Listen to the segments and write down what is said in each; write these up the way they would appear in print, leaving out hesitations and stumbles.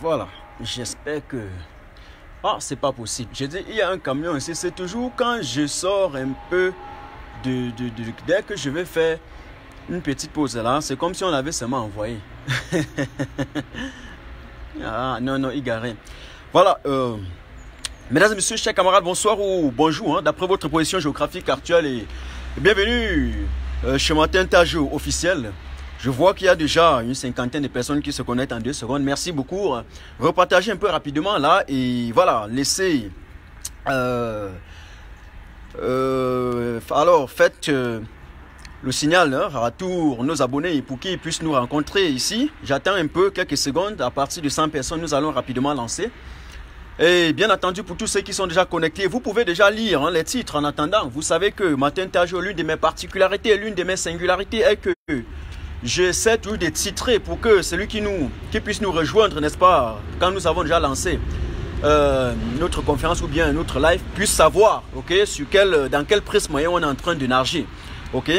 Voilà, j'espère que... Ah, c'est pas possible. J'ai dit, il y a un camion ici. C'est toujours quand je sors un peu dès que je vais faire une petite pause là, c'est comme si on avait seulement envoyé. Ah, non, non, égaré. Voilà, mesdames et messieurs, chers camarades, bonsoir ou bonjour, hein, d'après votre position géographique actuelle et bienvenue chez Martin Tajo officiel. Je vois qu'il y a déjà une cinquantaine de personnes qui se connectent en 2 secondes. Merci beaucoup. Repartagez un peu rapidement là et voilà, laissez... alors, faites le signal à tous nos abonnés pour qu'ils puissent nous rencontrer ici. J'attends un peu, quelques secondes. À partir de 100 personnes, nous allons rapidement lancer. Et bien entendu, pour tous ceux qui sont déjà connectés, vous pouvez déjà lire les titres en attendant. Vous savez que Martin Tajo, l'une de mes particularités, l'une de mes singularités est que j'essaie toujours de titrer pour que celui qui puisse nous rejoindre, n'est-ce pas, quand nous avons déjà lancé notre conférence ou bien notre live, puisse savoir, ok, dans quel prisme moyen on est en train de nager, ok.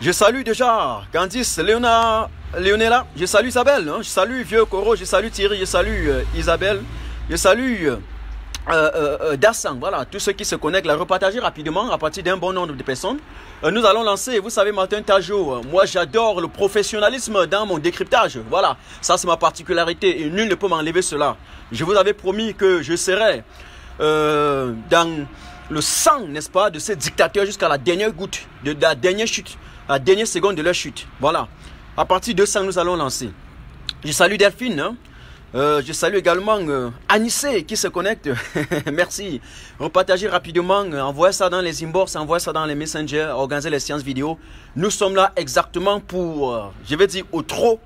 Je salue déjà Candice, Léonella, je salue Isabelle, hein, je salue Vieux Coro, je salue Thierry, je salue Isabelle, je salue Dassan, voilà, tous ceux qui se connectent, la repartager rapidement à partir d'un bon nombre de personnes. Nous allons lancer, vous savez, Martin Tajo, moi j'adore le professionnalisme dans mon décryptage, voilà, ça c'est ma particularité et nul ne peut m'enlever cela. Je vous avais promis que je serais dans le sang, n'est-ce pas, de ces dictateurs jusqu'à la dernière goutte, de la dernière chute, la dernière seconde de leur chute, voilà. À partir de ça, nous allons lancer. Je salue Delphine, hein. Je salue également Anissé qui se connecte. Merci. Repartagez rapidement. Envoyez ça dans les inbox, envoyez ça dans les messengers, organisez les séances vidéo. Nous sommes là exactement pour, je vais dire au trop,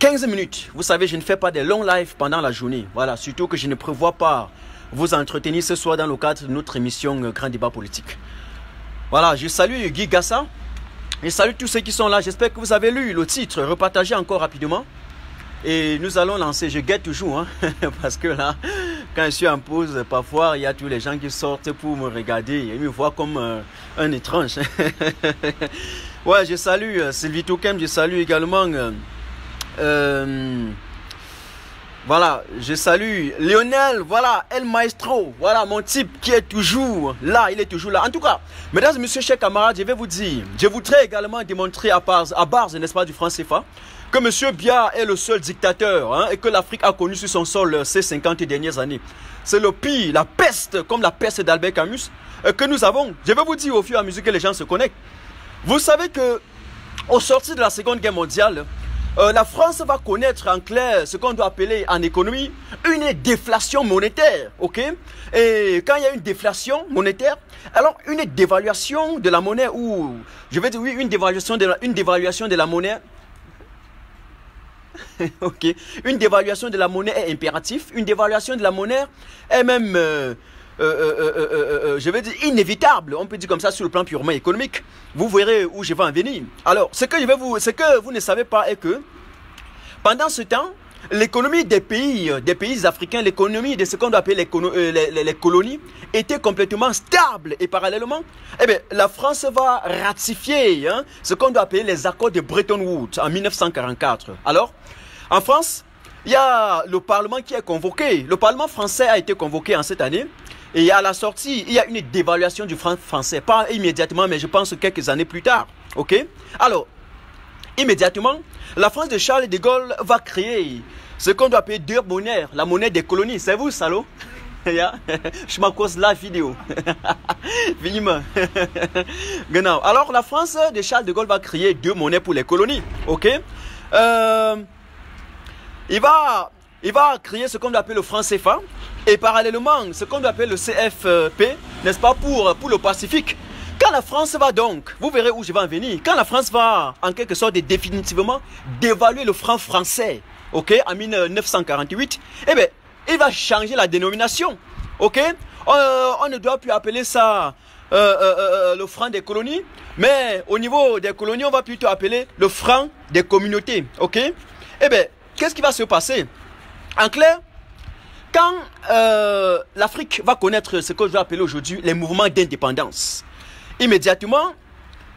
15 minutes. Vous savez, je ne fais pas des longs lives pendant la journée. Voilà, surtout que je ne prévois pas vous entretenir ce soir dans le cadre de notre émission Grand Débat Politique. Voilà, je salue Guy Gassa. Je salue tous ceux qui sont là. J'espère que vous avez lu le titre. Repartagez encore rapidement. Et nous allons lancer, je guette toujours, hein, parce que là, quand je suis en pause, parfois, il y a tous les gens qui sortent pour me regarder et me voir comme un étrange. Ouais, je salue Sylvie Toukem, je salue également, voilà, je salue Lionel, voilà, El Maestro, voilà, mon type qui est toujours là, il est toujours là. En tout cas, mesdames et messieurs, chers camarades, je vais vous dire, je voudrais également démontrer à base, n'est-ce pas, du franc CFA, que M. Biya est le seul dictateur, hein, et que l'Afrique a connu sur son sol ces 50 dernières années. C'est le pire, la peste, comme la peste d'Albert Camus, que nous avons. Je vais vous dire au fur et à mesure que les gens se connectent. Vous savez que, au sortir de la Seconde Guerre mondiale, la France va connaître en clair ce qu'on doit appeler en économie une déflation monétaire, ok? Et quand il y a une déflation monétaire, alors une dévaluation de la monnaie, ou je vais dire oui, une dévaluation de la monnaie. Ok, une dévaluation de la monnaie est impérative. Une dévaluation de la monnaie est même, je vais dire, inévitable. On peut dire comme ça sur le plan purement économique. Vous verrez où je vais en venir. Alors, ce que vous ne savez pas est que pendant ce temps, l'économie des pays africains, l'économie de ce qu'on doit appeler les colonies, était complètement stable. Et parallèlement, eh bien, la France va ratifier ce qu'on doit appeler les accords de Bretton Woods en 1944. Alors, en France, il y a le Parlement qui est convoqué. Le Parlement français a été convoqué en cette année. Et à la sortie, il y a une dévaluation du franc français. Pas immédiatement, mais je pense quelques années plus tard. Ok? Alors, immédiatement, la France de Charles de Gaulle va créer ce qu'on doit appeler deux monnaies, la monnaie des colonies. C'est vous, salaud? Je m'accuse la vidéo. Alors, la France de Charles de Gaulle va créer deux monnaies pour les colonies. Ok? Il va créer ce qu'on doit appeler le franc CFA et parallèlement ce qu'on doit appeler le CFP, n'est-ce pas, pour le Pacifique. Quand la France va donc, vous verrez où je vais en venir, quand la France va en quelque sorte définitivement dévaluer le franc français, ok, en 1948, eh bien, il va changer la dénomination, ok. On ne doit plus appeler ça le franc des colonies, mais au niveau des colonies, on va plutôt appeler le franc des communautés, ok. Eh bien, qu'est-ce qui va se passer? En clair, quand l'Afrique va connaître ce que je vais appeler aujourd'hui les mouvements d'indépendance, immédiatement,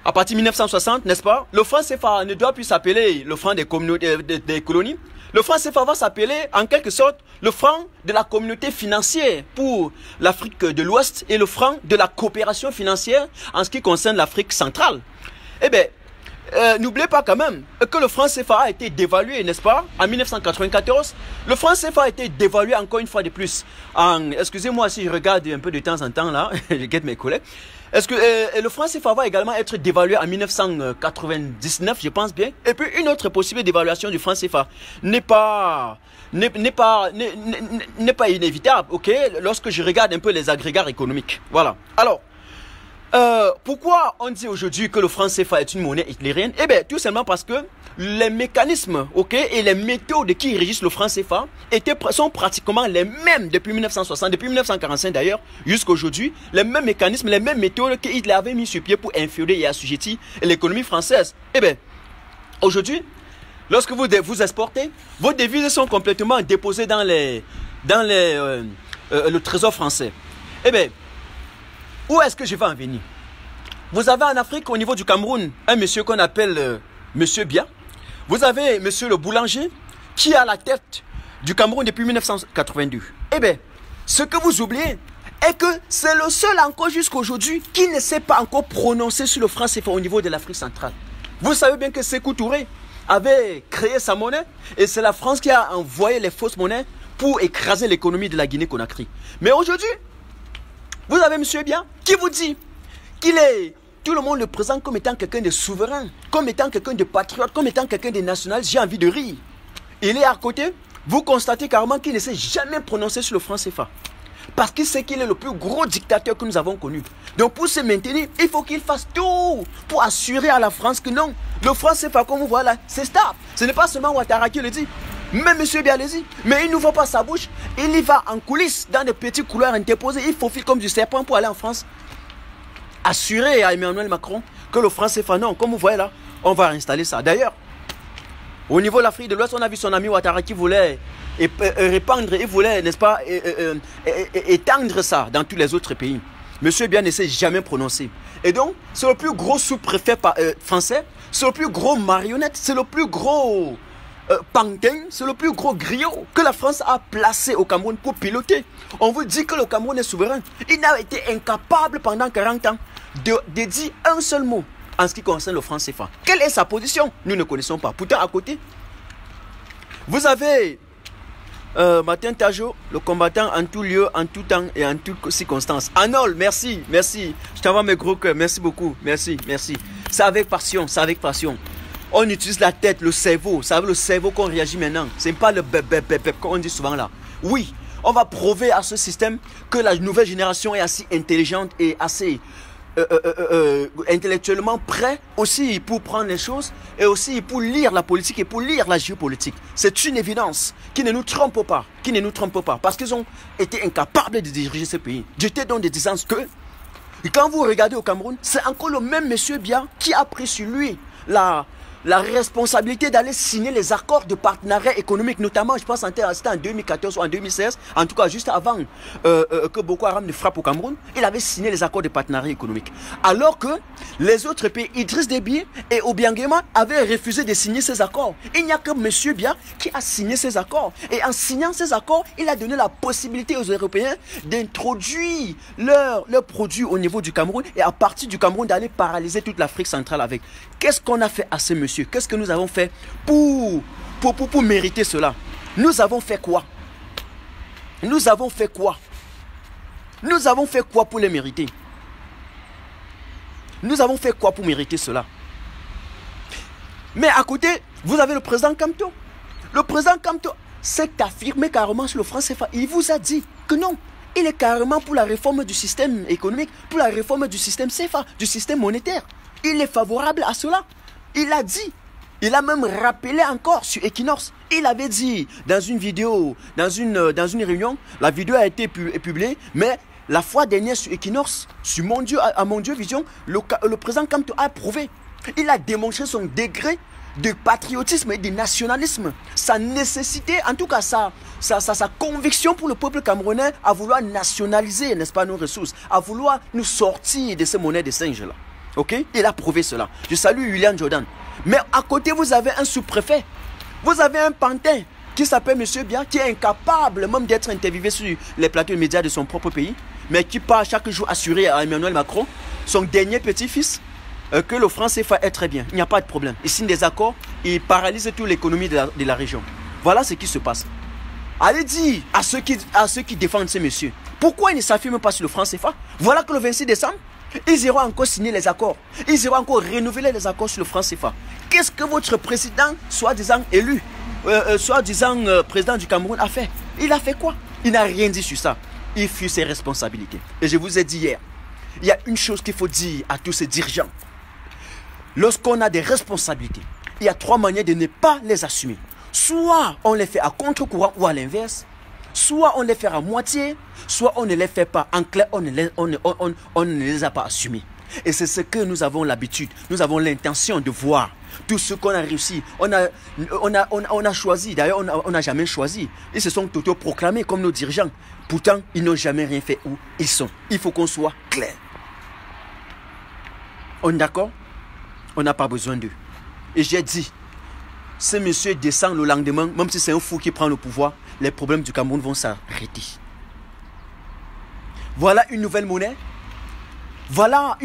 à partir de 1960, n'est-ce pas, le franc CFA ne doit plus s'appeler le franc des colonies, Le franc CFA va s'appeler en quelque sorte le franc de la communauté financière pour l'Afrique de l'Ouest et le franc de la coopération financière en ce qui concerne l'Afrique centrale. Eh bien, n'oubliez pas quand même que le franc CFA a été dévalué, n'est-ce pas, en 1994. Le franc CFA a été dévalué encore une fois de plus. Excusez-moi si je regarde un peu de temps en temps là, je guette mes collègues. Le franc CFA va également être dévalué en 1999, je pense bien. Et puis une autre possible dévaluation du franc CFA n'est pas inévitable, ok, lorsque je regarde un peu les agrégats économiques. Voilà. Alors, pourquoi on dit aujourd'hui que le franc CFA est une monnaie hitlérienne? Eh bien, tout simplement parce que les mécanismes, ok, et les méthodes qui régissent le franc CFA sont pratiquement les mêmes depuis 1960, depuis 1945 d'ailleurs, jusqu'à aujourd'hui. Les mêmes mécanismes, les mêmes méthodes que Hitler avait mis sur pied pour inféoder et assujettir l'économie française. Eh bien, aujourd'hui, lorsque vous exportez, vos devises sont complètement déposées dans le trésor français. Eh bien, où est-ce que je vais en venir? Vous avez en Afrique, au niveau du Cameroun, un monsieur qu'on appelle Monsieur Bia. Vous avez monsieur le boulanger qui est à la tête du Cameroun depuis 1982. Eh bien, ce que vous oubliez est que c'est le seul encore jusqu'à aujourd'hui qui ne s'est pas encore prononcé sur le franc CFA au niveau de l'Afrique centrale. Vous savez bien que Sékou Touré avait créé sa monnaie et c'est la France qui a envoyé les fausses monnaies pour écraser l'économie de la Guinée-Conakry. Mais aujourd'hui, vous avez monsieur Bia qui vous dit qu'il est... Tout le monde le présente comme étant quelqu'un de souverain, comme étant quelqu'un de patriote, comme étant quelqu'un de national. J'ai envie de rire. Il est à côté. Vous constatez carrément qu'il ne s'est jamais prononcé sur le franc CFA. Parce qu'il sait qu'il est le plus gros dictateur que nous avons connu. Donc pour se maintenir, il faut qu'il fasse tout pour assurer à la France que non, le franc CFA, comme vous voyez là, c'est stable. Ce n'est pas seulement Ouattara qui le dit. Même M. Bialési. Mais il n'ouvre pas sa bouche. Il y va en coulisses, dans des petits couloirs interposés. Il faufile comme du serpent pour aller en France. Assurer à Emmanuel Macron que le franc CFA, non, comme vous voyez là, on va installer ça. D'ailleurs, au niveau de l'Afrique de l'Ouest, on a vu son ami Ouattara qui voulait répandre, il voulait, n'est-ce pas, étendre ça dans tous les autres pays. Monsieur Bien ne s'est jamais prononcé. Et donc, c'est le plus gros sous-préfet français, c'est le plus gros marionnette, c'est le plus gros pantin, c'est le plus gros griot que la France a placé au Cameroun pour piloter. On vous dit que le Cameroun est souverain. Il n'a été incapable pendant 40 ans de dire un seul mot en ce qui concerne le franc CFA. Quelle est sa position? Nous ne connaissons pas. Pourtant, à côté, vous avez Martin Tajo, le combattant en tout lieu, en tout temps et en toutes circonstances. Arnold, merci, merci. Je t'envoie mes gros cœurs. Merci beaucoup. Merci, merci. C'est avec passion, c'est avec passion. On utilise la tête, le cerveau. C'est avec le cerveau qu'on réagit maintenant. Ce n'est pas le bébé qu'on dit souvent là. Oui, on va prouver à ce système que la nouvelle génération est assez intelligente et assez intellectuellement prête aussi pour prendre les choses et aussi pour lire la politique et pour lire la géopolitique. C'est une évidence qui ne nous trompe pas. Qui ne nous trompe pas. Parce qu'ils ont été incapables de diriger ce pays. J'étais donc de disant que quand vous regardez au Cameroun, c'est encore le même monsieur Bia qui a pris sur lui la responsabilité d'aller signer les accords de partenariat économique, notamment, je pense, c'était en 2014 ou en 2016, en tout cas juste avant que Boko Haram ne frappe au Cameroun, il avait signé les accords de partenariat économique. Alors que les autres pays, Idriss Déby et Obiangema, avaient refusé de signer ces accords. Il n'y a que M. Bia qui a signé ces accords. Et en signant ces accords, il a donné la possibilité aux Européens d'introduire leurs produits au niveau du Cameroun et à partir du Cameroun d'aller paralyser toute l'Afrique centrale avec. Qu'est-ce qu'on a fait à ce monsieur? Qu'est-ce que nous avons fait pour mériter cela? Nous avons fait quoi? Nous avons fait quoi? Nous avons fait quoi pour les mériter? Nous avons fait quoi pour mériter cela? Mais à côté, vous avez le président Kamto. Le président Kamto s'est affirmé carrément sur le franc CFA. Il vous a dit que non. Il est carrément pour la réforme du système économique, pour la réforme du système CFA, du système monétaire. Il est favorable à cela. Il a dit, il a même rappelé encore sur Equinox. Il avait dit dans une vidéo, dans une réunion, la vidéo a été publiée, mais la fois dernière sur Equinox, sur Mon Dieu, à Mon Dieu Vision, le président Kamto a prouvé. Il a démontré son degré de patriotisme et de nationalisme, sa nécessité, en tout cas sa conviction pour le peuple camerounais à vouloir nationaliser, n'est-ce pas, nos ressources, à vouloir nous sortir de ces monnaies de singe là. Ok? Il a prouvé cela. Je salue William Jordan. Mais à côté, vous avez un sous-préfet. Vous avez un pantin. qui s'appelle Monsieur Biya, qui est incapable même d'être interviewé sur les plateaux médias de son propre pays, mais qui part chaque jour assurer à Emmanuel Macron, son dernier petit-fils, que le franc CFA est très bien. Il n'y a pas de problème. Il signe des accords, il paralyse toute l'économie de la région. Voilà ce qui se passe. Allez dire à ceux qui défendent ces messieurs, pourquoi ils ne s'affirment pas sur le franc CFA? Voilà que le 26 décembre, ils iront encore signer les accords. Ils iront encore renouveler les accords sur le franc CFA. Qu'est-ce que votre président, soi-disant élu, soi-disant président du Cameroun, a fait? Il a fait quoi? Il n'a rien dit sur ça. Il fuit ses responsabilités. Et je vous ai dit hier, il y a une chose qu'il faut dire à tous ces dirigeants. Lorsqu'on a des responsabilités, il y a 3 manières de ne pas les assumer. Soit on les fait à contre-courant ou à l'inverse, soit on les fait à moitié, soit on ne les fait pas. En clair, on ne les a pas assumés. Et c'est ce que nous avons l'habitude, nous avons l'intention de voir. Tout ce qu'on a réussi, on a choisi, d'ailleurs on n'a jamais choisi. Ils se sont auto-proclamés comme nos dirigeants. Pourtant, ils n'ont jamais rien fait où ils sont. Il faut qu'on soit clair. On est d'accord? On n'a pas besoin d'eux. Et j'ai dit, ce monsieur descend le lendemain, même si c'est un fou qui prend le pouvoir, les problèmes du Cameroun vont s'arrêter. Voilà une nouvelle monnaie. Voilà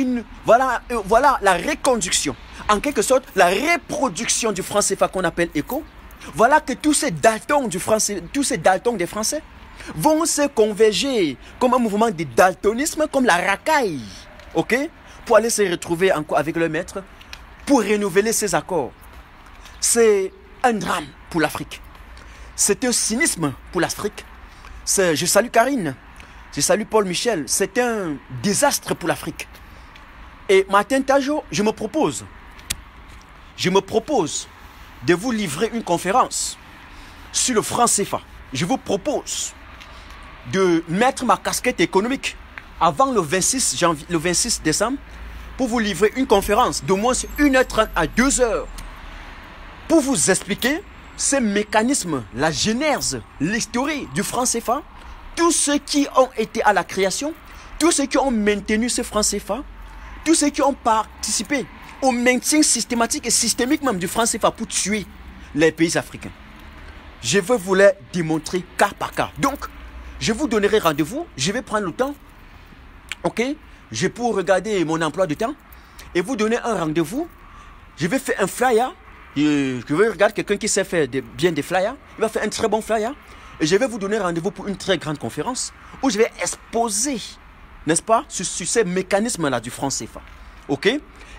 la reconduction. En quelque sorte, la reproduction du franc CFA qu'on appelle ECO. Voilà que tous ces daltons des Français vont se converger comme un mouvement de daltonisme, comme la racaille. Ok? Pour aller se retrouver encore avec le maître, pour renouveler ces accords. C'est un drame pour l'Afrique. C'est un cynisme pour l'Afrique. Je salue Karine. Je salue Paul Michel. C'est un désastre pour l'Afrique. Et Martin Tajo, je me propose de vous livrer une conférence sur le franc CFA. Je vous propose de mettre ma casquette économique avant le 26 décembre pour vous livrer une conférence de moins 1h30 à 2h pour vous expliquer ces mécanismes, la genèse, l'histoire du franc CFA, tous ceux qui ont été à la création, tous ceux qui ont maintenu ce franc CFA, tous ceux qui ont participé au maintien systématique et systémique même du franc CFA pour tuer les pays africains. Je vais vous les démontrer cas par cas. Donc, je vous donnerai rendez-vous, je vais prendre le temps, ok? Je peux regarder mon emploi de temps et vous donner un rendez-vous. Je vais faire un flyer. Je vais regarder quelqu'un qui sait faire bien des flyers. Il va faire un très bon flyer. Et je vais vous donner rendez-vous pour une très grande conférence où je vais exposer, n'est-ce pas, sur ces mécanismes-là du franc CFA. Ok?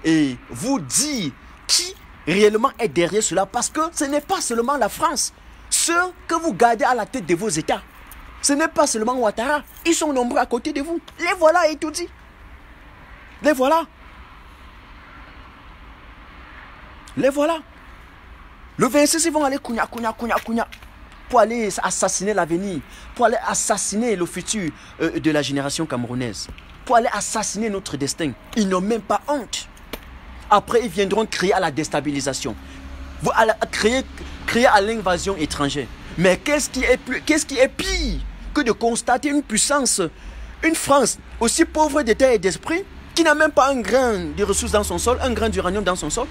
Et vous dire qui réellement est derrière cela. Parce que ce n'est pas seulement la France. Ceux que vous gardez à la tête de vos États. Ce n'est pas seulement Ouattara. Ils sont nombreux à côté de vous. Les voilà étourdis. Les voilà. Les voilà. Le 26, ils vont aller kounya, pour aller assassiner l'avenir, pour aller assassiner le futur de la génération camerounaise, pour aller assassiner notre destin. Ils n'ont même pas honte. Après, ils viendront crier à la déstabilisation, crier à l'invasion étrangère. Mais qu'est-ce qui est pire que de constater une puissance, une France aussi pauvre de terre et d'esprit, qui n'a même pas un grain de ressources dans son sol, un grain d'uranium dans son sol,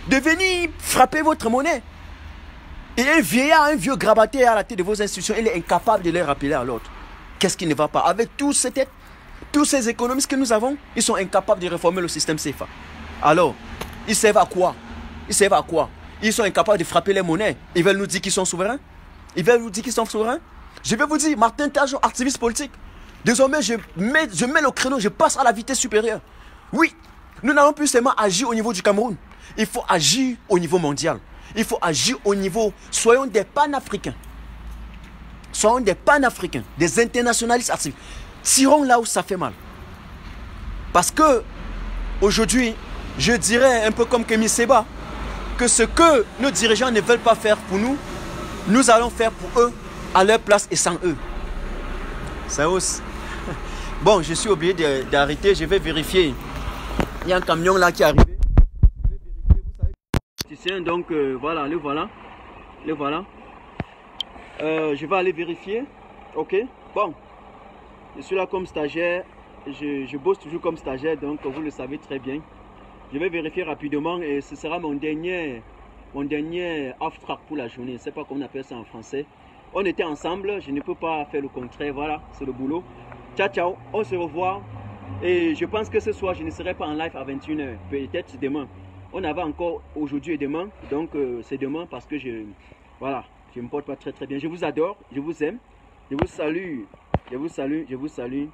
de venir frapper votre monnaie. Et un vieillard, un vieux grabataire à la tête de vos institutions, il est incapable de les rappeler à l'autre. Qu'est-ce qui ne va pas? Avec tous ces économistes que nous avons, ils sont incapables de réformer le système CFA. Alors, ils servent à quoi? Ils servent à quoi? Ils sont incapables de frapper les monnaies. Ils veulent nous dire qu'ils sont souverains? Ils veulent nous dire qu'ils sont souverains? Je vais vous dire, Martin Tajo, activiste politique. Désormais, je mets le créneau, je passe à la vitesse supérieure. Oui, nous n'allons plus seulement agir au niveau du Cameroun. Il faut agir au niveau mondial. Il faut agir au niveau... Soyons des panafricains. Soyons des panafricains, des internationalistes actifs. Tirons là où ça fait mal. Parce que, aujourd'hui, je dirais un peu comme Kémy Séba, que ce que nos dirigeants ne veulent pas faire pour nous, nous allons faire pour eux, à leur place et sans eux. Ça hausse. Bon, je suis obligé d'arrêter, je vais vérifier. Il y a un camion là qui est arrivé. Donc voilà, le voilà. Le voilà. Je vais aller vérifier. Ok. Bon. Je suis là comme stagiaire. Je bosse toujours comme stagiaire, donc vous le savez très bien. Je vais vérifier rapidement et ce sera mon dernier mon dernier off-track pour la journée. Je ne sais pas comment on appelle ça en français. On était ensemble, je ne peux pas faire le contraire. Voilà, c'est le boulot. Ciao, ciao, on se revoit. Et je pense que ce soir, je ne serai pas en live à 21h. Peut-être demain. On avait encore aujourd'hui et demain. Donc, c'est demain parce que voilà, je ne me porte pas très bien. Je vous adore, je vous aime. Je vous salue. Je vous salue, je vous salue.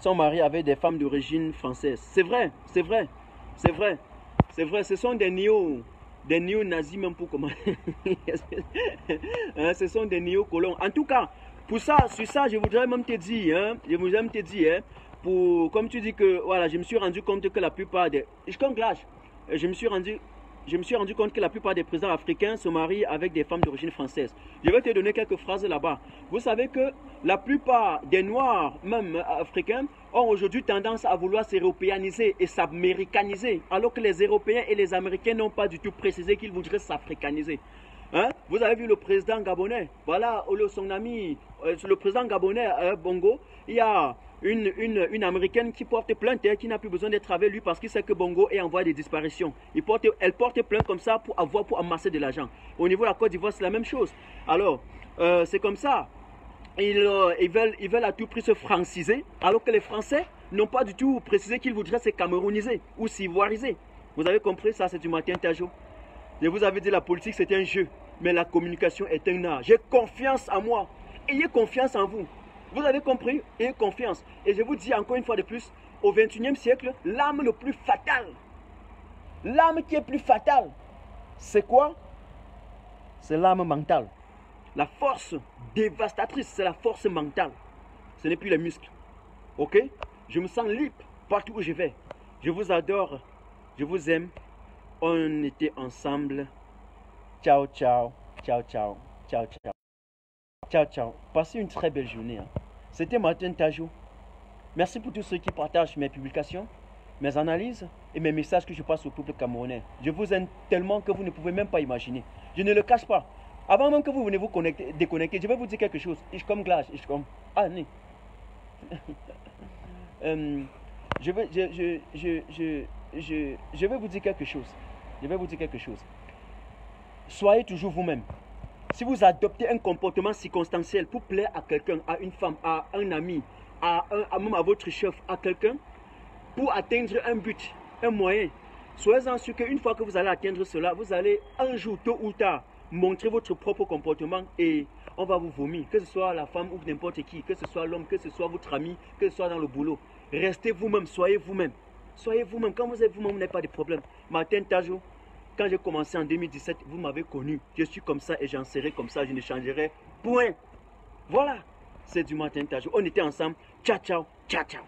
Son mari avait des femmes d'origine française. C'est vrai, c'est vrai, c'est vrai, c'est vrai. Ce sont des néo-nazis même pour comment. Hein, ce sont des néo-colons. En tout cas, pour ça, sur ça, je voudrais même te dire, comme tu dis que, voilà, je me suis rendu compte que la plupart des... Je me suis rendu compte que la plupart des présidents africains se marient avec des femmes d'origine française. Je vais te donner quelques phrases là-bas. Vous savez que la plupart des Noirs, même africains, ont aujourd'hui tendance à vouloir s'européaniser et s'américaniser, alors que les Européens et les Américains n'ont pas du tout précisé qu'ils voudraient s'africaniser. Hein? Vous avez vu le président gabonais, voilà, son ami, le président gabonais, Bongo, il y a une américaine qui porte plainte, qui n'a plus besoin d'être avec lui parce qu'il sait que Bongo est en voie de disparition. Elle porte plainte comme ça pour amasser de l'argent. Au niveau de la Côte d'Ivoire, c'est la même chose. Alors, c'est comme ça. Ils veulent à tout prix se franciser, alors que les Français n'ont pas du tout précisé qu'ils voudraient se camerouniser ou s'ivoiriser. Vous avez compris, ça c'est du matin Tajo. Je vous avais dit la politique c'est un jeu, mais la communication est un art. J'ai confiance en moi. Ayez confiance en vous. Vous avez compris? Ayez confiance. Et je vous dis encore une fois de plus, au XXIe siècle, l'arme le plus fatale, l'arme qui est plus fatale, c'est quoi? C'est l'arme mentale. La force dévastatrice, c'est la force mentale. Ce n'est plus les muscles. Ok? Je me sens libre partout où je vais. Je vous adore. Je vous aime. On était ensemble. Ciao, ciao. Ciao, ciao. Ciao, ciao. Ciao, ciao. Passez une très belle journée. Hein. C'était Martin Tajo. Merci pour tous ceux qui partagent mes publications, mes analyses et mes messages que je passe au peuple camerounais. Je vous aime tellement que vous ne pouvez même pas imaginer. Je ne le cache pas. Avant même que vous venez vous déconnecter, je vais vous dire quelque chose. Ich komme gleich, ich komme. Ah, non. Je vais vous dire quelque chose. Je vais vous dire quelque chose. Soyez toujours vous-même. Si vous adoptez un comportement circonstanciel pour plaire à quelqu'un, à une femme, à un ami, même à votre chef, à quelqu'un, pour atteindre un but, un moyen, soyez-en sûr qu'une fois que vous allez atteindre cela, vous allez un jour, tôt ou tard, montrer votre propre comportement et on va vous vomir. Que ce soit la femme ou n'importe qui, que ce soit l'homme, que ce soit votre ami, que ce soit dans le boulot. Restez vous-même, soyez vous-même. Soyez vous-même. Quand vous êtes vous-même, vous n'avez pas de problème. Martin Tajo, quand j'ai commencé en 2017, vous m'avez connu. Je suis comme ça et j'en serai comme ça. Je ne changerai point. Voilà. C'est du Martin Tajo. On était ensemble. Ciao, ciao. Ciao, ciao.